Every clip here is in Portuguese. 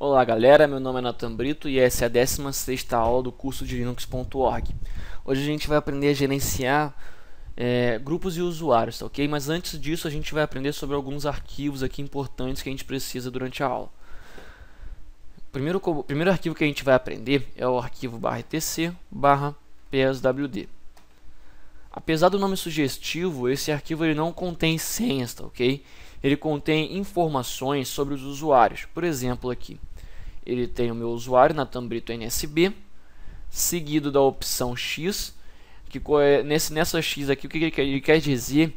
Olá galera, meu nome é Nathan Brito e essa é a 16ª aula do curso de Linux.org. Hoje a gente vai aprender a gerenciar grupos e usuários, tá ok? Mas antes disso a gente vai aprender sobre alguns arquivos aqui importantes que a gente precisa durante a aula. O primeiro arquivo que a gente vai aprender é o arquivo /etc/pswd. Apesar do nome sugestivo, esse arquivo ele não contém senhas, tá ok? Ele contém informações sobre os usuários. Por exemplo, aqui ele tem o meu usuário, Nathan Brito NSB, seguido da opção X, que nessa X aqui o que ele quer dizer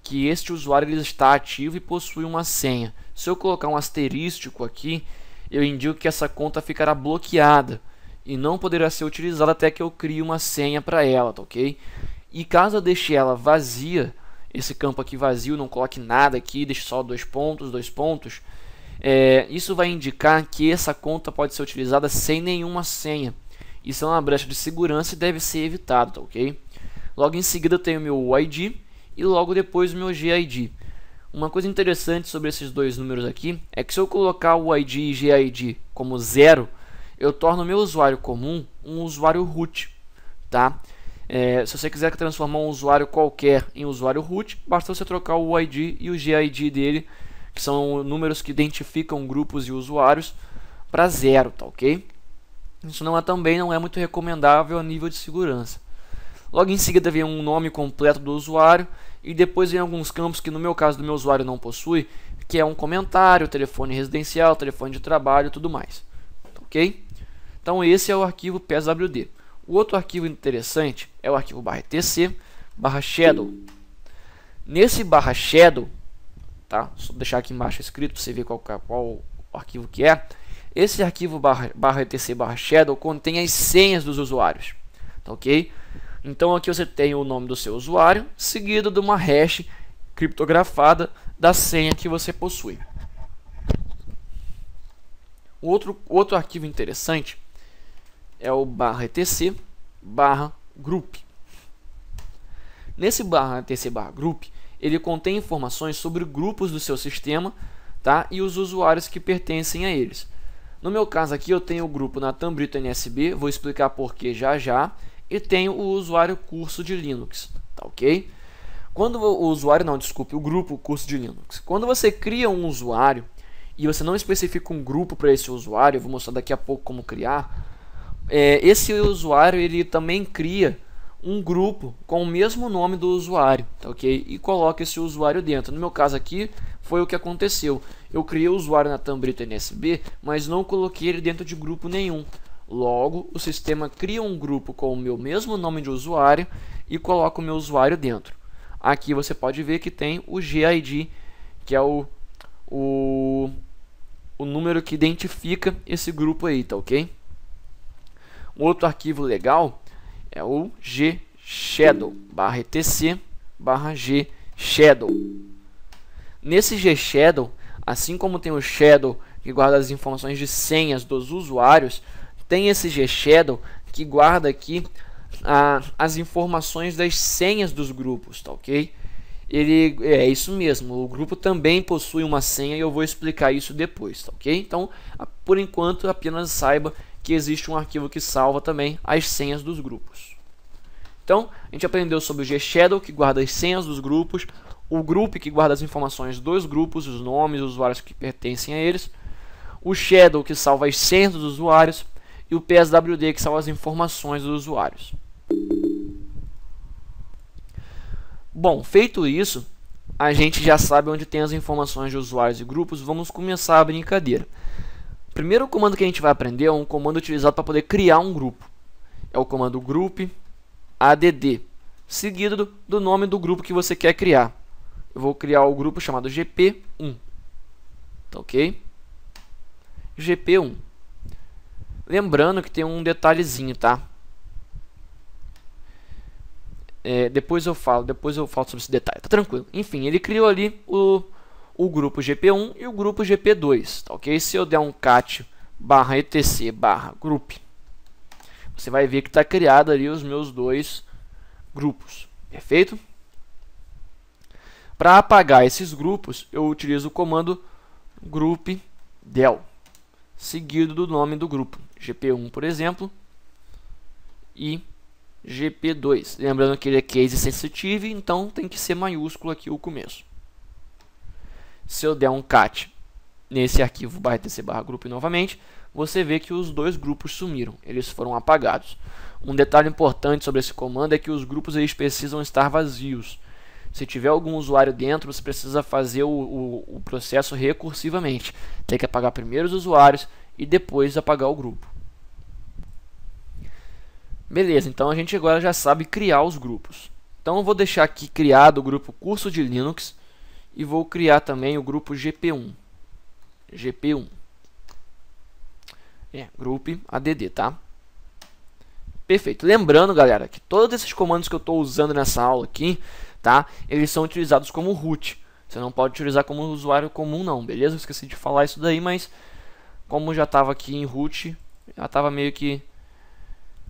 que este usuário ele está ativo e possui uma senha. Se eu colocar um asterístico aqui, eu indico que essa conta ficará bloqueada e não poderá ser utilizada até que eu crie uma senha para ela, tá ok? E caso eu deixe ela vazia, esse campo aqui vazio, não coloque nada aqui, deixe só dois pontos, isso vai indicar que essa conta pode ser utilizada sem nenhuma senha. Isso é uma brecha de segurança e deve ser evitado, tá ok? Logo em seguida eu tenho o meu ID e logo depois o meu GID. Uma coisa interessante sobre esses dois números aqui é que se eu colocar o ID e GID como 0, eu torno o meu usuário comum um usuário root, tá? Se você quiser transformar um usuário qualquer em usuário root, basta você trocar o ID e o GID dele, que são números que identificam grupos e usuários, para 0, tá ok? Isso também não é muito recomendável a nível de segurança. Logo em seguida vem um nome completo do usuário e depois vem alguns campos que no meu caso do meu usuário não possui, que é um comentário, telefone residencial, telefone de trabalho e tudo mais, tá ok? Então esse é o arquivo pswd. O outro arquivo interessante é o arquivo /etc/shadow. Nesse /shadow, tá? Só deixar aqui embaixo escrito para você ver qual arquivo que é. Esse arquivo /etc/shadow contém as senhas dos usuários, tá ok? Então aqui você tem o nome do seu usuário seguido de uma hash criptografada da senha que você possui. Outro arquivo interessante é o /etc/group. Nesse /etc/group, ele contém informações sobre grupos do seu sistema, tá? E os usuários que pertencem a eles. No meu caso aqui eu tenho o grupo Nathan Brito NSB, vou explicar por que já já, e tenho o usuário curso de Linux, tá ok? O grupo curso de Linux. Quando você cria um usuário e você não especifica um grupo para esse usuário, eu vou mostrar daqui a pouco como criar. Esse usuário ele também cria um grupo com o mesmo nome do usuário, tá ok? E coloca esse usuário dentro. No meu caso aqui foi o que aconteceu. Eu criei o usuário Nathan Brito NSB, mas não coloquei ele dentro de grupo nenhum. Logo, o sistema cria um grupo com o meu mesmo nome de usuário e coloca o meu usuário dentro. Aqui você pode ver que tem o GID, que é o número que identifica esse grupo aí, tá ok? Um outro arquivo legal é o gshadow, /etc/gshadow. Nesse gshadow, assim como tem o shadow que guarda as informações de senhas dos usuários, tem esse gshadow que guarda aqui as informações das senhas dos grupos, tá ok? É isso mesmo, o grupo também possui uma senha e eu vou explicar isso depois, tá ok? Então, por enquanto, apenas saiba que existe um arquivo que salva também as senhas dos grupos. Então, a gente aprendeu sobre o gshadow, que guarda as senhas dos grupos, o group, que guarda as informações dos grupos, os nomes, os usuários que pertencem a eles, o shadow, que salva as senhas dos usuários, e o pswd, que salva as informações dos usuários. Bom, feito isso, a gente já sabe onde tem as informações de usuários e grupos. Vamos começar a brincadeira. O primeiro comando que a gente vai aprender é um comando utilizado para poder criar um grupo. É o comando group add, seguido do nome do grupo que você quer criar. Eu vou criar o grupo chamado gp1. Tá ok? gp1. Lembrando que tem um detalhezinho, tá? Depois eu falo sobre esse detalhe, tá tranquilo. Enfim, ele criou ali o grupo gp1 e o grupo gp2, tá ok? Se eu der um cat /etc/group, você vai ver que está criado ali os meus dois grupos, perfeito? Para apagar esses grupos, eu utilizo o comando groupdel, seguido do nome do grupo, GP1, por exemplo, e GP2. Lembrando que ele é case sensitive, então tem que ser maiúsculo aqui o começo. Se eu der um cat nesse arquivo /etc/group novamente, você vê que os dois grupos sumiram, eles foram apagados. Um detalhe importante sobre esse comando é que os grupos eles precisam estar vazios. Se tiver algum usuário dentro, você precisa fazer o processo recursivamente. Tem que apagar primeiro os usuários e depois apagar o grupo. Beleza, então a gente agora já sabe criar os grupos. Então eu vou deixar aqui criado o grupo curso de Linux e vou criar também o grupo GP1. GP1. Group add, tá? Perfeito. Lembrando, galera, que todos esses comandos que eu estou usando nessa aula aqui, tá? Eles são utilizados como root. Você não pode utilizar como usuário comum, não, beleza? Eu esqueci de falar isso daí, mas como já estava aqui em root, já estava meio que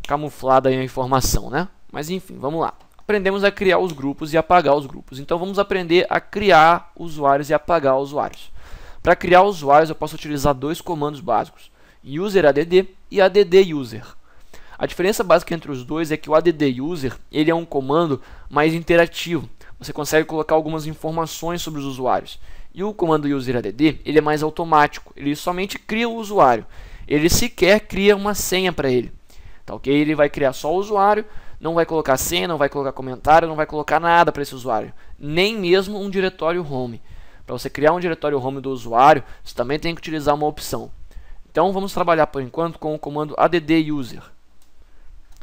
camuflada aí a informação, né? Mas enfim, vamos lá. Aprendemos a criar os grupos e apagar os grupos. Então vamos aprender a criar usuários e apagar usuários. Para criar usuários, eu posso utilizar dois comandos básicos: UserAdd e AddUser. A diferença básica entre os dois é que o AddUser ele é um comando mais interativo. Você consegue colocar algumas informações sobre os usuários. E o comando UserAdd ele é mais automático. Ele somente cria o usuário. Ele sequer cria uma senha para ele. Tá, ok? Ele vai criar só o usuário, não vai colocar senha, não vai colocar comentário, não vai colocar nada para esse usuário. Nem mesmo um diretório home. Para você criar um diretório home do usuário, você também tem que utilizar uma opção. Então vamos trabalhar por enquanto com o comando AddUser.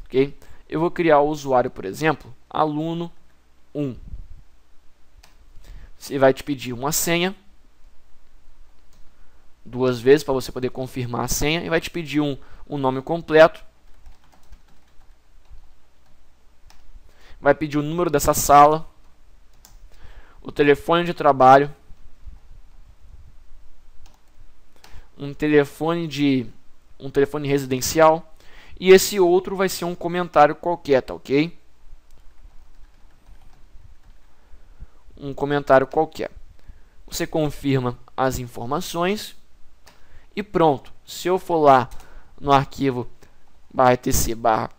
Okay? Eu vou criar o usuário, por exemplo, aluno1. Você vai te pedir uma senha, duas vezes para você poder confirmar a senha, e vai te pedir um nome completo. Vai pedir o número dessa sala, o telefone de trabalho, um telefone residencial, e esse outro vai ser um comentário qualquer, tá ok? Um comentário qualquer. Você confirma as informações e pronto. Se eu for lá no arquivo /etc/pswd,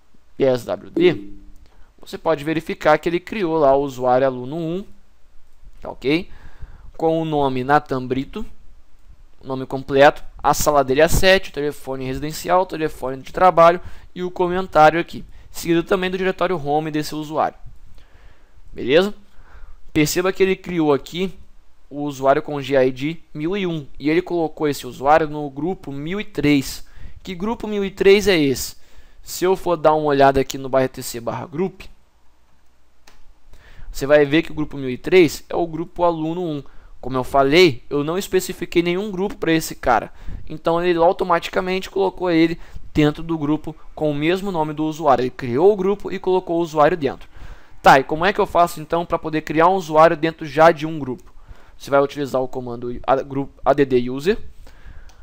você pode verificar que ele criou lá o usuário aluno1, tá ok? Com o nome Nathan Brito, o nome completo, a sala dele é 7, o telefone residencial, o telefone de trabalho e o comentário aqui, seguido também do diretório home desse usuário. Beleza? Perceba que ele criou aqui o usuário com GID 1001 e ele colocou esse usuário no grupo 1003. Que grupo 1003 é esse? Se eu for dar uma olhada aqui no /etc/group, você vai ver que o grupo 1003 é o grupo aluno1. Como eu falei, eu não especifiquei nenhum grupo para esse cara. Então ele automaticamente colocou ele dentro do grupo com o mesmo nome do usuário. Ele criou o grupo e colocou o usuário dentro. Tá, e como é que eu faço então para poder criar um usuário dentro já de um grupo? Você vai utilizar o comando AddUser.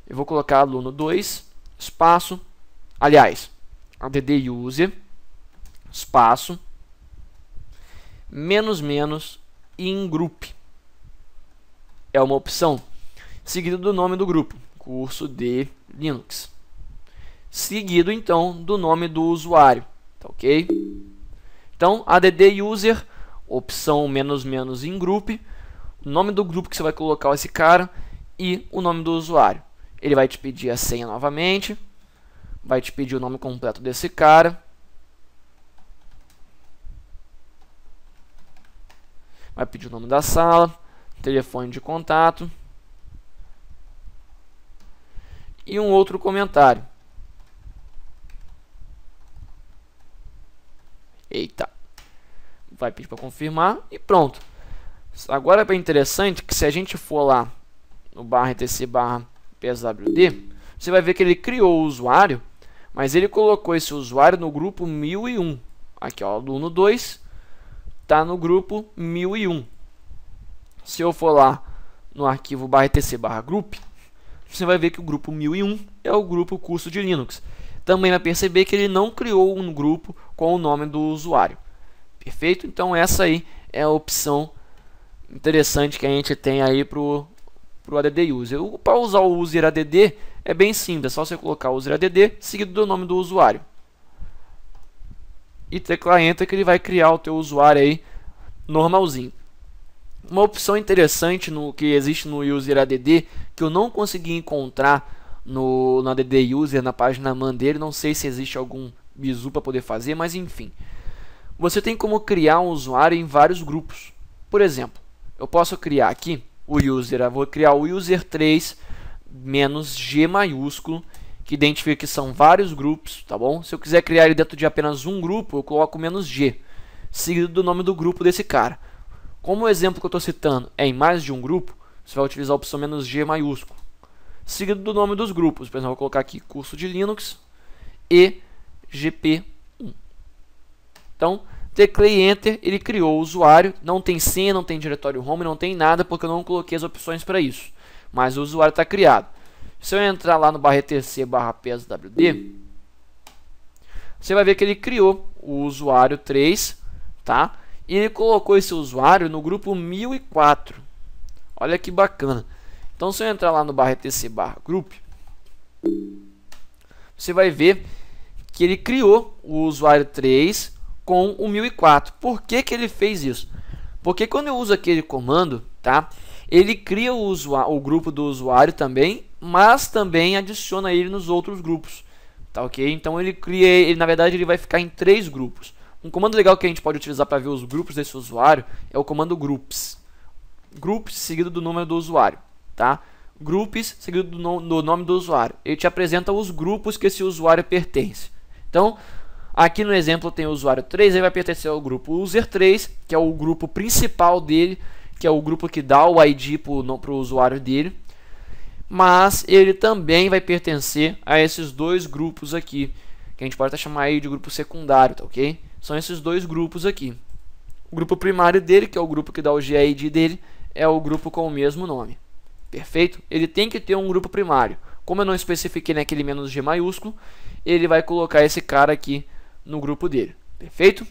Eu vou colocar aluno2, espaço, aliás, AddUser, espaço, --, ingroup. É uma opção, seguido do nome do grupo, curso de Linux. Seguido então do nome do usuário, tá ok? Então, AddUser, opção --, ingroup, o nome do grupo que você vai colocar esse cara e o nome do usuário. Ele vai te pedir a senha novamente, vai te pedir o nome completo desse cara, vai pedir o nome da sala, telefone de contato e um outro comentário. Eita, vai pedir para confirmar e pronto. Agora é interessante que se a gente for lá no /etc/pswd, você vai ver que ele criou o usuário, mas ele colocou esse usuário no grupo 1001. Aqui, ó, aluno2 está no grupo 1001. Se eu for lá no arquivo /etc/group, você vai ver que o grupo 1001 é o grupo curso de Linux. Também vai perceber que ele não criou um grupo com o nome do usuário. Perfeito? Então essa aí é a opção interessante que a gente tem aí para o AddUser. Para usar o UserAdd, é bem simples, é só você colocar useradd seguido do nome do usuário. E teclar Enter que ele vai criar o teu usuário aí normalzinho. Uma opção interessante no que existe no useradd que eu não consegui encontrar no add user, na página man dele, não sei se existe algum bizu para poder fazer, mas enfim. Você tem como criar um usuário em vários grupos. Por exemplo, eu posso criar aqui o user, eu vou criar o user3 menos G maiúsculo, que identifica que são vários grupos, tá bom? Se eu quiser criar ele dentro de apenas um grupo, eu coloco menos G, seguido do nome do grupo desse cara. Como o exemplo que eu estou citando é em mais de um grupo, você vai utilizar a opção menos G maiúsculo, seguido do nome dos grupos. Por exemplo, eu vou colocar aqui curso de Linux e GP1. Então, teclei Enter, ele criou o usuário, não tem senha, não tem diretório home, não tem nada, porque eu não coloquei as opções para isso. Mas o usuário está criado. Se eu entrar lá no /etc/pswd, você vai ver que ele criou o usuário 3, tá? E ele colocou esse usuário no grupo 1004. Olha que bacana. Então, se eu entrar lá no /etc/group, você vai ver que ele criou o usuário 3 com o 1004. Por que que ele fez isso? Porque quando eu uso aquele comando, tá? Ele cria o grupo do usuário também, mas também adiciona ele nos outros grupos, tá ok? Então na verdade ele vai ficar em 3 grupos. Um comando legal que a gente pode utilizar para ver os grupos desse usuário é o comando groups. Groups seguido do número do usuário, tá? Groups seguido do nome do usuário. Ele te apresenta os grupos que esse usuário pertence. Então, aqui no exemplo tem o usuário 3, ele vai pertencer ao grupo user3, que é o grupo principal dele, que é o grupo que dá o ID para o usuário dele. Mas ele também vai pertencer a esses dois grupos aqui, que a gente pode até chamar aí de grupo secundário, tá ok? São esses dois grupos aqui. O grupo primário dele, que é o grupo que dá o GID dele, é o grupo com o mesmo nome. Perfeito? Ele tem que ter um grupo primário. Como eu não especifiquei naquele menos G maiúsculo, ele vai colocar esse cara aqui no grupo dele. Perfeito?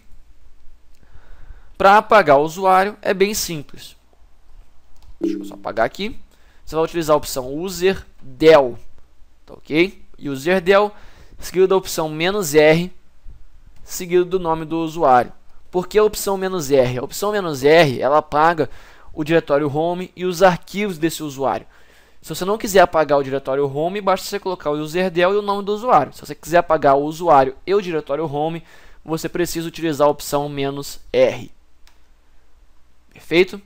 Para apagar o usuário é bem simples. Deixa eu só apagar aqui. Você vai utilizar a opção userdel, tá ok? Userdel, seguido da opção "-r", seguido do nome do usuário. Por que a opção "-r"? A opção "-r", ela apaga o diretório home e os arquivos desse usuário. Se você não quiser apagar o diretório home, basta você colocar o userdel e o nome do usuário. Se você quiser apagar o usuário e o diretório home, você precisa utilizar a opção "-r". Perfeito?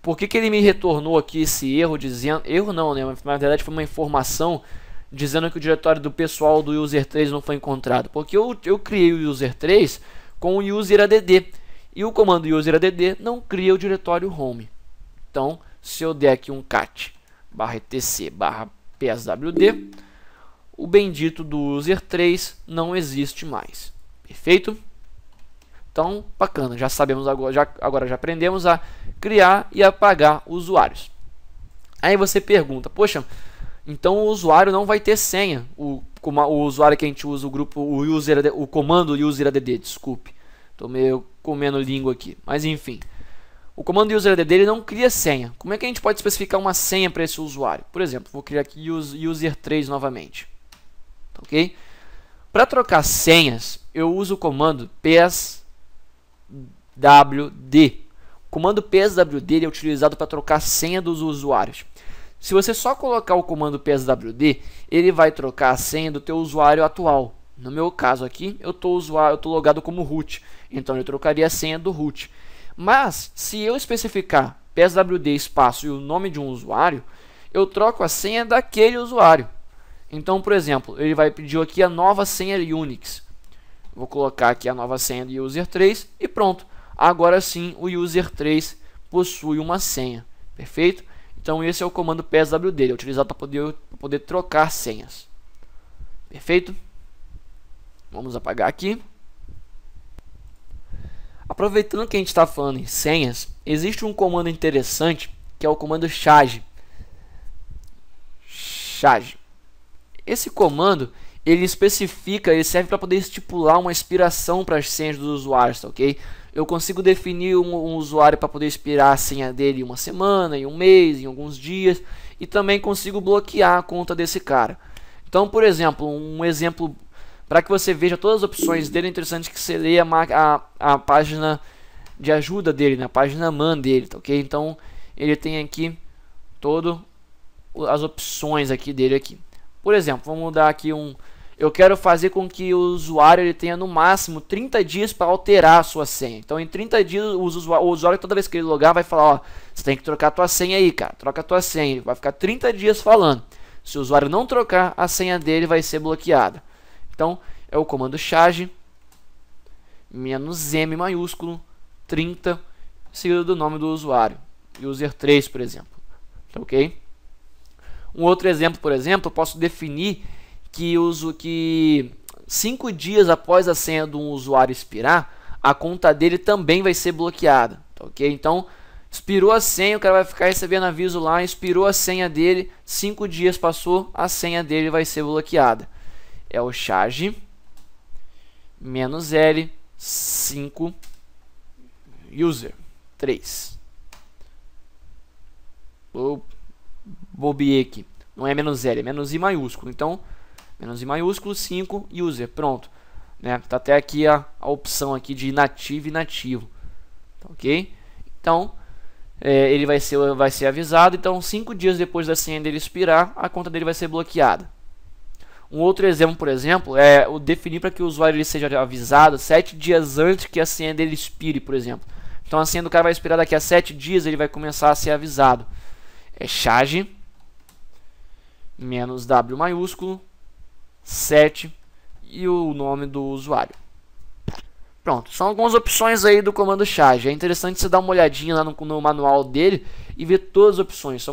Por que ele me retornou aqui esse erro dizendo... Erro não, né? Mas, na verdade foi uma informação dizendo que o diretório do pessoal do user3 não foi encontrado. Porque eu criei o user3 com o useradd. E o comando useradd não cria o diretório home. Então, se eu der aqui um cat /etc/pswd, o bendito do user3 não existe mais. Perfeito? Então, bacana, já sabemos agora já aprendemos a criar e apagar usuários. Aí você pergunta, poxa, então o usuário não vai ter senha, o usuário que a gente usa o comando useradd, desculpe, estou meio comendo língua aqui, mas enfim, o comando useradd ele não cria senha. Como é que a gente pode especificar uma senha para esse usuário? Por exemplo, vou criar aqui user3 novamente, ok? Para trocar senhas, eu uso o comando pswd. O comando pswd ele é utilizado para trocar senha dos usuários. Se você só colocar o comando pswd, ele vai trocar a senha do teu usuário atual. No meu caso aqui, eu tô logado como root, então eu trocaria a senha do root. Mas se eu especificar pswd espaço e o nome de um usuário, eu troco a senha daquele usuário. Então, por exemplo, ele vai pedir aqui a nova senha Unix. Vou colocar aqui a nova senha do user3 e pronto. Agora sim o user3 possui uma senha. Perfeito? Então esse é o comando pswd, ele é utilizado para poder trocar senhas. Perfeito? Vamos apagar aqui. Aproveitando que a gente está falando em senhas, existe um comando interessante que é o comando chage. Esse comando ele serve para poder estipular uma expiração para as senhas dos usuários, tá ok? Eu consigo definir um usuário para poder expirar a senha dele em uma semana, em um mês, em alguns dias, e também consigo bloquear a conta desse cara. Então, por exemplo, um exemplo para que você veja todas as opções dele, é interessante que você leia a página de ajuda dele, na página man dele, tá ok? Então, ele tem aqui todas as opções aqui dele aqui. Por exemplo, vamos dar aqui eu quero fazer com que o usuário ele tenha no máximo 30 dias para alterar a sua senha. Então, em 30 dias, o usuário toda vez que ele logar vai falar, ó, você tem que trocar a tua senha aí, cara. Troca a tua senha. Ele vai ficar 30 dias falando. Se o usuário não trocar, a senha dele vai ser bloqueada. Então, é o comando charge -m maiúsculo 30 seguido do nome do usuário. User3, por exemplo. Tá ok? Um outro exemplo, por exemplo, eu posso definir que 5 dias após a senha de um usuário expirar, a conta dele também vai ser bloqueada, tá ok? Então, expirou a senha, o cara vai ficar recebendo aviso lá, expirou a senha dele, 5 dias passou, a senha dele vai ser bloqueada. É o charge -l 5 user 3. Eu bobiei aqui. Não é -l, é -i maiúsculo. Então, -i maiúsculo 5 user, pronto, né? Tá até aqui a opção aqui de inativo e inativo, tá ok? Então ele vai ser avisado. Então 5 dias depois da senha dele expirar, a conta dele vai ser bloqueada. Um outro exemplo, por exemplo, é o definir para que o usuário ele seja avisado 7 dias antes que a senha dele expire, por exemplo. Então a senha do cara vai expirar daqui a 7 dias, ele vai começar a ser avisado. É charge -w maiúsculo 7 e o nome do usuário. Pronto, são algumas opções aí do comando charge. É interessante você dar uma olhadinha lá no manual dele e ver todas as opções.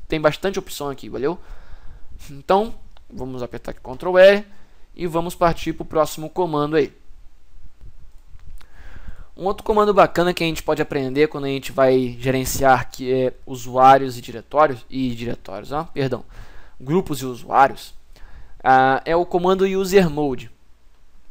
Tem bastante opção aqui, valeu? Então, vamos apertar aqui Ctrl L e vamos partir para o próximo comando aí. Um outro comando bacana que a gente pode aprender quando a gente vai gerenciar usuários e diretórios, grupos e usuários, é o comando usermod.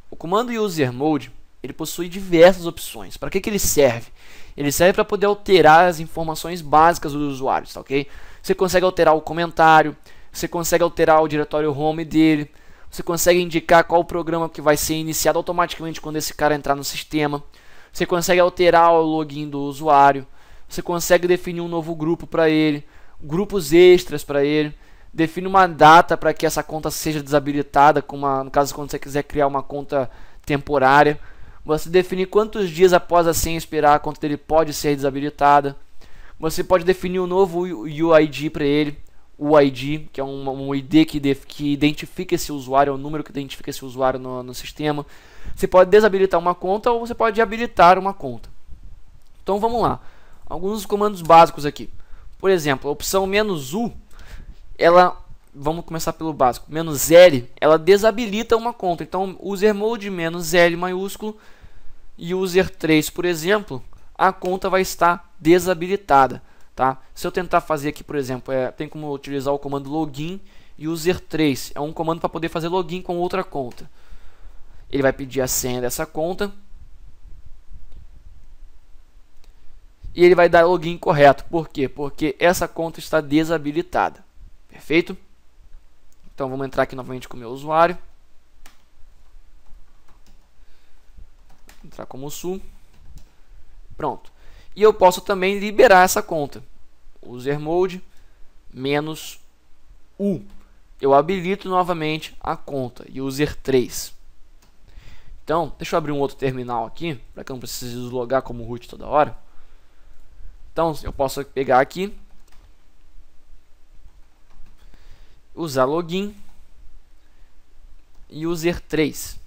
O comando usermod ele possui diversas opções. Para que ele serve? Ele serve para poder alterar as informações básicas dos usuários, tá ok? Você consegue alterar o comentário, você consegue alterar o diretório home dele, você consegue indicar qual programa que vai ser iniciado automaticamente quando esse cara entrar no sistema, você consegue alterar o login do usuário, você consegue definir um novo grupo para ele, grupos extras para ele, define uma data para que essa conta seja desabilitada, no caso quando você quiser criar uma conta temporária. Você define quantos dias após a senha expirar a conta dele pode ser desabilitada. Você pode definir um novo UID para ele, o ID, que é um ID que identifica esse usuário, é o número que identifica esse usuário no sistema. Você pode desabilitar uma conta ou você pode habilitar uma conta. Então vamos lá, alguns dos comandos básicos aqui. Por exemplo, a opção "-u", vamos começar pelo básico. "-l", ela desabilita uma conta. Então, usermod "-l" maiúsculo e user3, por exemplo, a conta vai estar desabilitada, tá? Se eu tentar fazer aqui, por exemplo, tem como utilizar o comando login user3. É um comando para poder fazer login com outra conta. Ele vai pedir a senha dessa conta e ele vai dar login correto. Por quê? Porque essa conta está desabilitada. Perfeito? Então vamos entrar aqui novamente com o meu usuário. Entrar como su. Pronto. E eu posso também liberar essa conta. Usermod -u. Eu habilito novamente a conta user3. Então, deixa eu abrir um outro terminal aqui, para que eu não precise logar como root toda hora. Então, eu posso pegar aqui, usar login user3.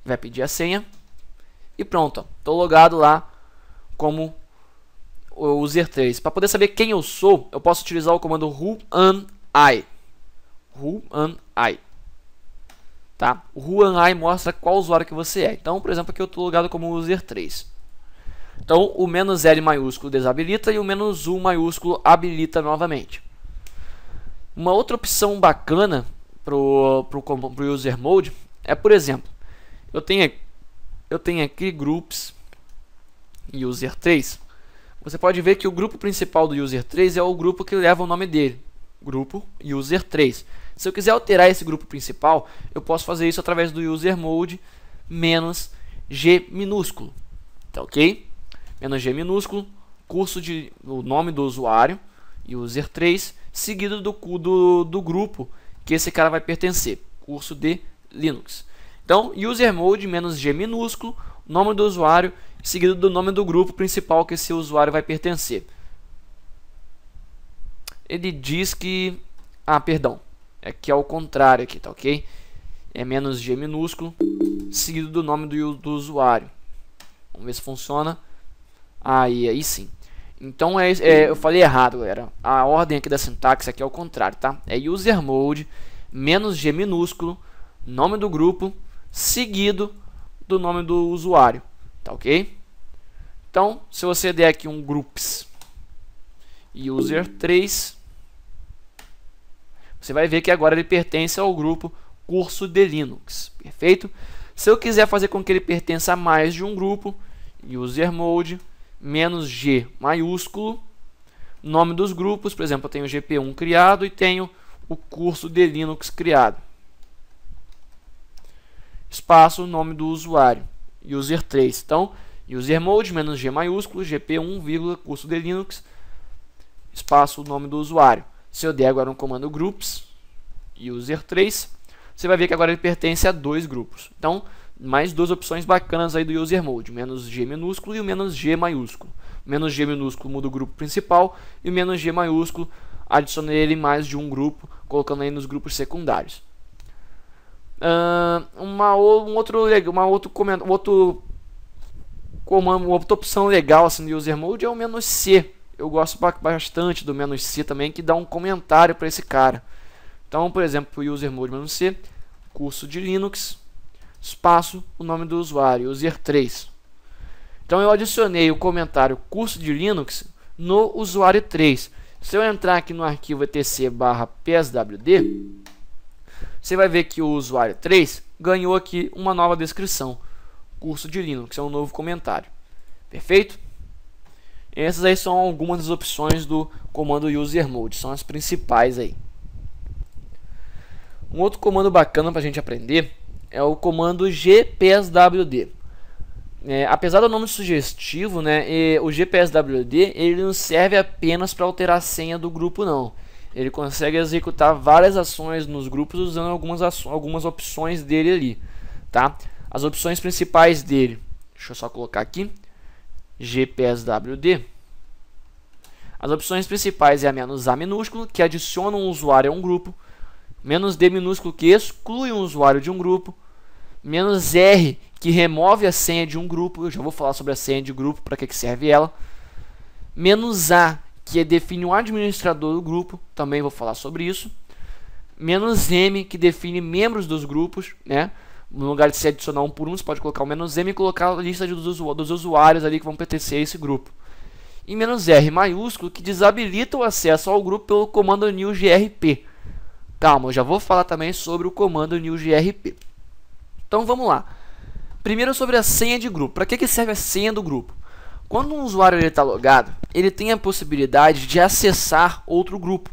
Vai pedir a senha e pronto, estou logado lá como o user3. Para poder saber quem eu sou, eu posso utilizar o comando whoami. Tá? O whoami mostra qual usuário que você é. Então, por exemplo, aqui eu estou logado como user3. Então, o "-l" maiúsculo desabilita e o "-u" maiúsculo habilita novamente. Uma outra opção bacana pro usermod é, por exemplo, eu tenho aqui groups user3. você pode ver que o grupo principal do user3 é o grupo que leva o nome dele, grupo user3. Se eu quiser alterar esse grupo principal, eu posso fazer isso através do usermod menos G minúsculo, tá ok? Menos G minúsculo, o nome do usuário, user3, seguido do grupo que esse cara vai pertencer, curso de Linux. Então, usermod menos G minúsculo, nome do usuário, seguido do nome do grupo principal que esse usuário vai pertencer. Ele diz que... perdão. É que é o contrário aqui, tá ok? É menos G minúsculo, seguido do nome do usuário. Vamos ver se funciona. Aí sim. Então, eu falei errado, galera. A ordem aqui da sintaxe aqui é o contrário, tá? É usermod menos G minúsculo, nome do grupo, seguido do nome do usuário, tá ok? Então, se você der aqui um groups user3, você vai ver que agora ele pertence ao grupo curso de Linux, perfeito? Se eu quiser fazer com que ele pertença a mais de um grupo, usermod menos G maiúsculo, nome dos grupos, por exemplo, eu tenho o GP1 criado e tenho o curso de Linux criado. Espaço, nome do usuário, user3. Então, usermod menos G maiúsculo, GP1, vírgula, curso de Linux, espaço, nome do usuário. Se eu der agora um comando groups, user3, você vai ver que agora ele pertence a dois grupos. Então, mais duas opções bacanas aí do usermod, menos G minúsculo e o menos G maiúsculo. O menos G minúsculo muda o grupo principal e o menos G maiúsculo adiciona ele em mais de um grupo, colocando aí nos grupos secundários. Uma outra opção legal assim, do usermod é o menos C. Eu gosto bastante do menos C também, que dá um comentário para esse cara. Então, por exemplo, o usermod menos C, curso de Linux, espaço, o nome do usuário, user3. Então eu adicionei o comentário curso de Linux no usuário 3. Se eu entrar aqui no arquivo etc/pswd, você vai ver que o usuário 3 ganhou aqui uma nova descrição. Curso de Linux, é um novo comentário. Perfeito? Essas aí são algumas das opções do comando usermod, são as principais aí. Um outro comando bacana para a gente aprender é o comando gpswd. Apesar do nome sugestivo, né, o gpswd ele não serve apenas para alterar a senha do grupo, não. Ele consegue executar várias ações nos grupos usando algumas opções dele ali, tá? As opções principais dele, deixa eu só colocar aqui, gpswd. As opções principais é a "-a" minúsculo, que adiciona um usuário a um grupo, "-d" minúsculo, que exclui um usuário de um grupo, "-r", que remove a senha de um grupo, eu já vou falar sobre a senha de grupo, para que serve ela, "-a", que define um administrador do grupo, também vou falar sobre isso, "-m", que define membros dos grupos, né? No lugar de se adicionar um por um, você pode colocar o "-m" e colocar a lista dos usuários ali que vão pertencer a esse grupo. E "-r" maiúsculo, que desabilita o acesso ao grupo pelo comando newgrp. Calma, eu já vou falar também sobre o comando newgrp. Então vamos lá. Primeiro sobre a senha de grupo. Para que serve a senha do grupo? Quando um usuário está logado, ele tem a possibilidade de acessar outro grupo,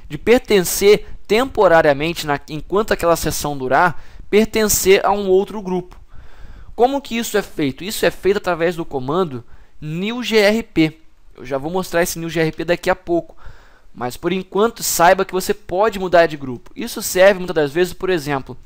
de pertencer temporariamente, enquanto aquela sessão durar, pertencer a um outro grupo. Como que isso é feito? Isso é feito através do comando newgrp. Eu já vou mostrar esse newgrp daqui a pouco. Mas por enquanto, saiba que você pode mudar de grupo. Isso serve muitas das vezes, por exemplo,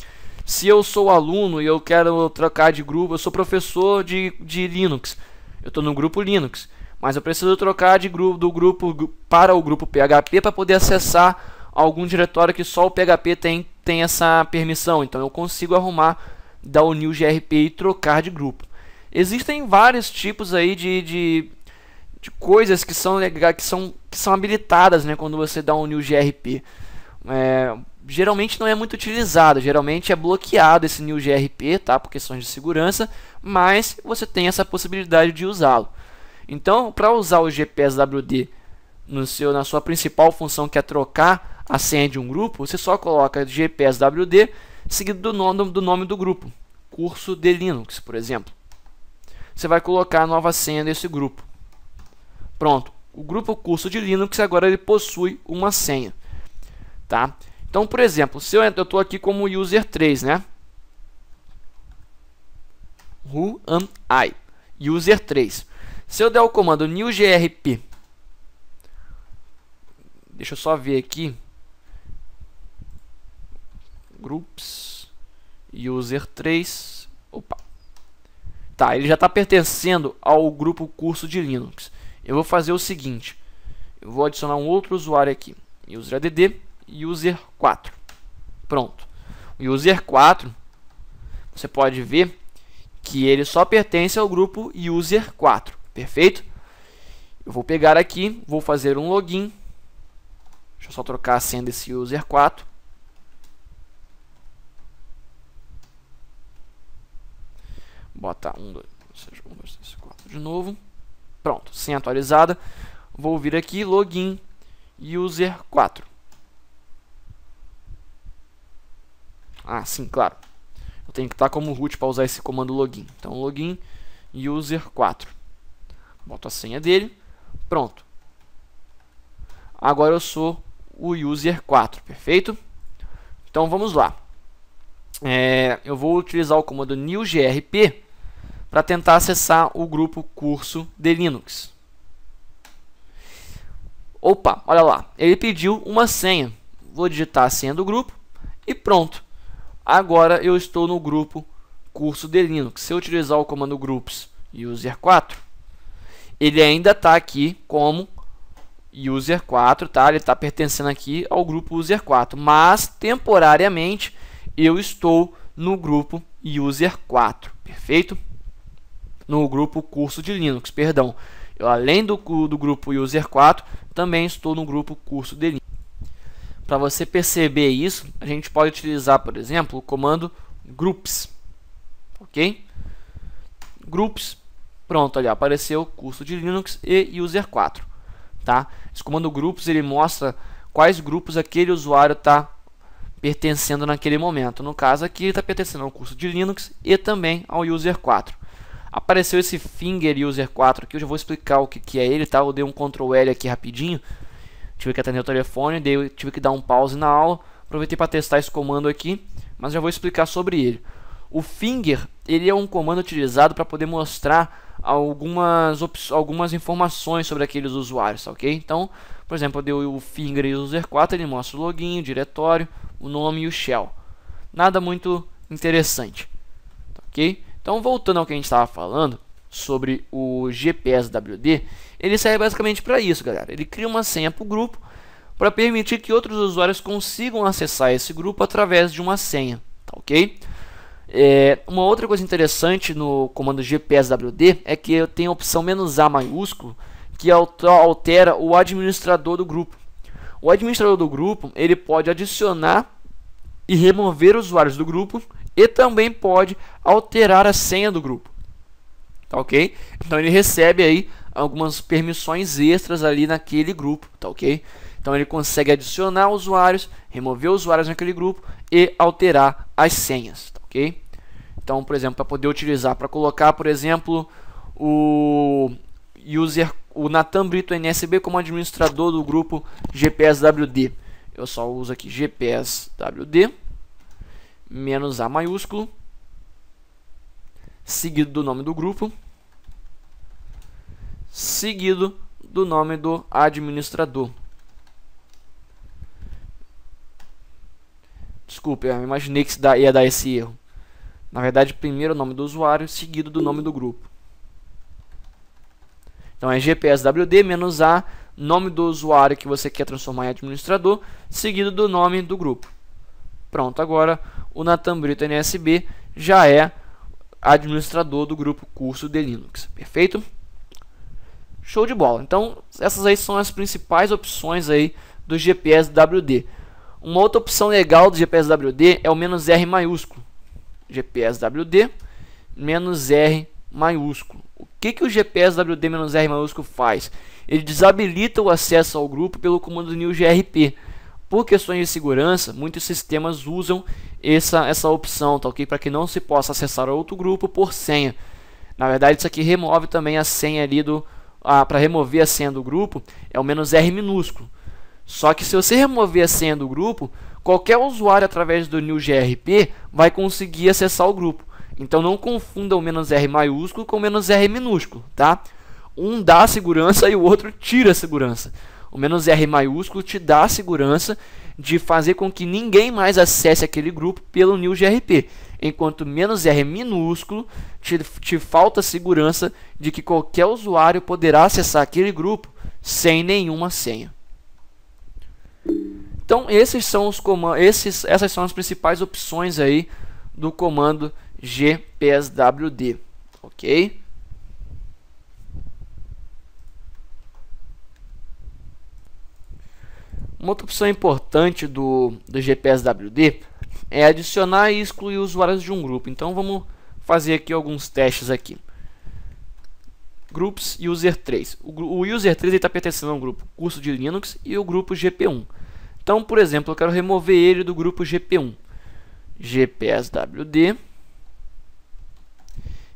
se eu sou aluno e eu quero trocar de grupo, eu sou professor de Linux, eu estou no grupo Linux, mas eu preciso trocar de do grupo para o grupo PHP para poder acessar algum diretório que só o PHP tem essa permissão. Então eu consigo arrumar, dar o newgrp e trocar de grupo. Existem vários tipos aí de coisas que são legais, que são habilitadas, né, quando você dá um newgrp. Geralmente não é muito utilizado, geralmente é bloqueado esse newgrp, tá, por questões de segurança, mas você tem essa possibilidade de usá-lo. Então, para usar o gpswd na sua principal função, que é trocar a senha de um grupo, você só coloca gpswd seguido do nome do grupo, curso de Linux, por exemplo. Você vai colocar a nova senha desse grupo. Pronto, o grupo curso de Linux agora ele possui uma senha, tá? Então, por exemplo, se eu estou aqui como user 3, né? Who am I? User 3. Se eu der o comando newgrp, deixa eu só ver aqui, groups, user 3, opa, tá, ele já está pertencendo ao grupo curso de Linux. Eu vou fazer o seguinte, eu vou adicionar um outro usuário aqui, useradd, user 4, pronto. O user 4, você pode ver que ele só pertence ao grupo user 4, perfeito? Eu vou pegar aqui, vou fazer um login, deixa eu só trocar a senha desse user 4, bota 1, 2, 3, 4 de novo, pronto, senha atualizada, vou vir aqui, login, user 4, ah, sim, claro, eu tenho que estar como root para usar esse comando login, então login, user 4, boto a senha dele, pronto, agora eu sou o user 4, perfeito? Então vamos lá, eu vou utilizar o comando newgrp para tentar acessar o grupo curso de Linux. Opa, olha lá, ele pediu uma senha. Vou digitar a senha do grupo e pronto. Agora eu estou no grupo curso de Linux. Se eu utilizar o comando groups user 4, ele ainda está aqui como user 4, tá? Ele está pertencendo aqui ao grupo user 4, mas temporariamente eu estou no grupo user 4, perfeito? No grupo curso de Linux, perdão. Eu, além do grupo user 4, também estou no grupo curso de Linux. Para você perceber isso, a gente pode utilizar, por exemplo, o comando groups, ok? Groups, pronto, ali apareceu curso de Linux e user 4, tá? Esse comando groups ele mostra quais grupos aquele usuário está pertencendo naquele momento. No caso aqui, ele está pertencendo ao curso de Linux e também ao user 4. Apareceu esse finger user 4 aqui, eu já vou explicar o que é ele, tá? Eu dei um Ctrl L aqui rapidinho, tive que atender o telefone, tive que dar um pause na aula, aproveitei para testar esse comando aqui, mas já vou explicar sobre ele. O finger, ele é um comando utilizado para poder mostrar algumas informações sobre aqueles usuários, tá, ok? Então, por exemplo, eu dei o finger user 4, ele mostra o login, o diretório, o nome e o shell. Nada muito interessante, tá, ok? Então, voltando ao que a gente estava falando sobre o GPSWD, ele serve basicamente para isso, galera. Ele cria uma senha para o grupo para permitir que outros usuários consigam acessar esse grupo através de uma senha, tá, ok? Uma outra coisa interessante no comando GPSWD é que eu tenho a opção "-a" maiúsculo, que altera o administrador do grupo. O administrador do grupo ele pode adicionar e remover usuários do grupo e também pode alterar a senha do grupo, tá, ok? Então ele recebe aí algumas permissões extras ali naquele grupo, tá, ok? Então ele consegue adicionar usuários, remover usuários naquele grupo e alterar as senhas, tá, ok? Então, por exemplo, para poder utilizar, para colocar, por exemplo, o Nathan Brito NSB como administrador do grupo GPSWD, eu só uso aqui GPSWD "-a" maiúsculo, seguido do nome do grupo, seguido do nome do administrador. Desculpe, eu imaginei que ia dar esse erro. Na verdade, primeiro o nome do usuário, seguido do nome do grupo. Então é GPSWD "-a", nome do usuário que você quer transformar em administrador, seguido do nome do grupo. Pronto, agora o Nathan Brito NSB já é administrador do grupo curso de Linux, perfeito? Show de bola. Então essas aí são as principais opções aí do GPSWD. Uma outra opção legal do GPSWD é o "-r" maiúsculo. GPSWD "-r" maiúsculo. O que o GPSWD "-r" maiúsculo faz? Ele desabilita o acesso ao grupo pelo comando newgrp. Por questões de segurança, muitos sistemas usam essa opção, tá, ok? Para que não se possa acessar outro grupo por senha. Na verdade, isso aqui remove também a senha ali do para remover a senha do grupo é o "-r" minúsculo. Só que se você remover a senha do grupo, qualquer usuário através do NewGRP vai conseguir acessar o grupo. Então não confunda o "-r" maiúsculo com o "-r" minúsculo, tá? Um dá segurança e o outro tira a segurança. O "-r" maiúsculo te dá a segurança de fazer com que ninguém mais acesse aquele grupo pelo NewGRP, enquanto o "-r" minúsculo te falta segurança de que qualquer usuário poderá acessar aquele grupo sem nenhuma senha. Então esses são os essas são as principais opções aí do comando gpswd, ok? Uma outra opção importante do gpswd é adicionar e excluir usuários de um grupo. Então vamos fazer aqui alguns testes aqui. Groups user3. O user3 está pertencendo ao grupo curso de Linux e o grupo GP1. Então, por exemplo, eu quero remover ele do grupo GP1. gpswd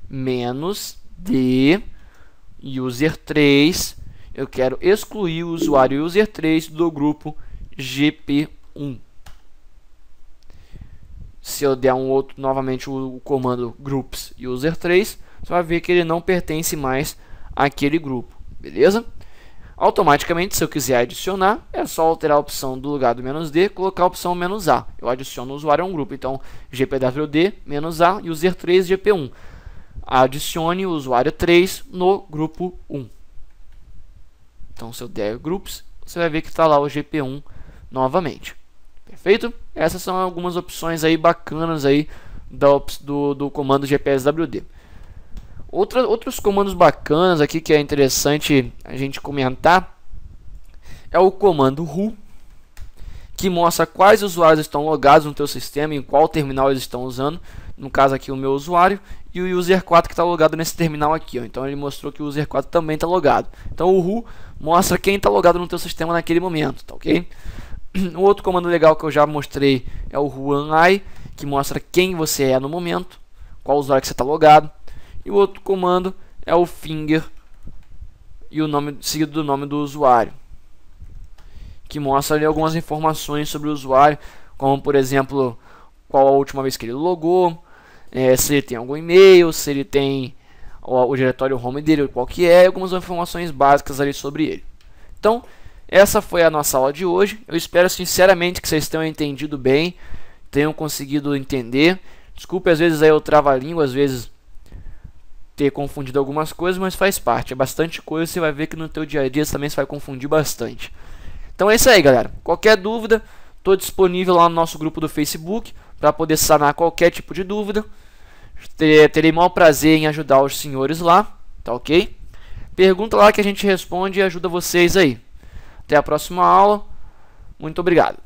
-d user3. Eu quero excluir o usuário user3 do grupo GP1. Se eu der novamente o comando groups user3, você vai ver que ele não pertence mais àquele grupo, beleza? Automaticamente, se eu quiser adicionar, é só alterar a opção do lugar do "-d, colocar a opção "-a". Eu adiciono o usuário a um grupo, então gpwd -a user3 gp1. Adicione o usuário 3 no grupo 1. Então, se eu der groups, você vai ver que está lá o GP1 novamente. Perfeito? Essas são algumas opções aí bacanas aí do comando gpswd. Outros comandos bacanas aqui que é interessante a gente comentar é o comando who, que mostra quais usuários estão logados no teu sistema, em qual terminal eles estão usando. No caso aqui o meu usuário e o user4 que está logado nesse terminal aqui, ó. Então ele mostrou que o user4 também está logado. Então o who mostra quem está logado no teu sistema naquele momento, tá ok? Um outro comando legal que eu já mostrei é o whoAmi, que mostra quem você é no momento, qual usuário que você está logado. E o outro comando é o finger e o nome seguido do nome do usuário, que mostra ali algumas informações sobre o usuário, como por exemplo, qual a última vez que ele logou, se ele tem algum e-mail, se ele tem o diretório home dele, qual que é, algumas informações básicas ali sobre ele. Então, essa foi a nossa aula de hoje. Eu espero sinceramente que vocês tenham entendido bem, tenham conseguido entender. Desculpe às vezes aí eu trava-língua, às vezes ter confundido algumas coisas, mas faz parte, é bastante coisa, você vai ver que no teu dia a dia também você vai confundir bastante. Então é isso aí, galera. Qualquer dúvida, estou disponível lá no nosso grupo do Facebook para poder sanar qualquer tipo de dúvida. Terei maior prazer em ajudar os senhores lá, tá ok? Pergunta lá que a gente responde e ajuda vocês aí. Até a próxima aula. Muito obrigado.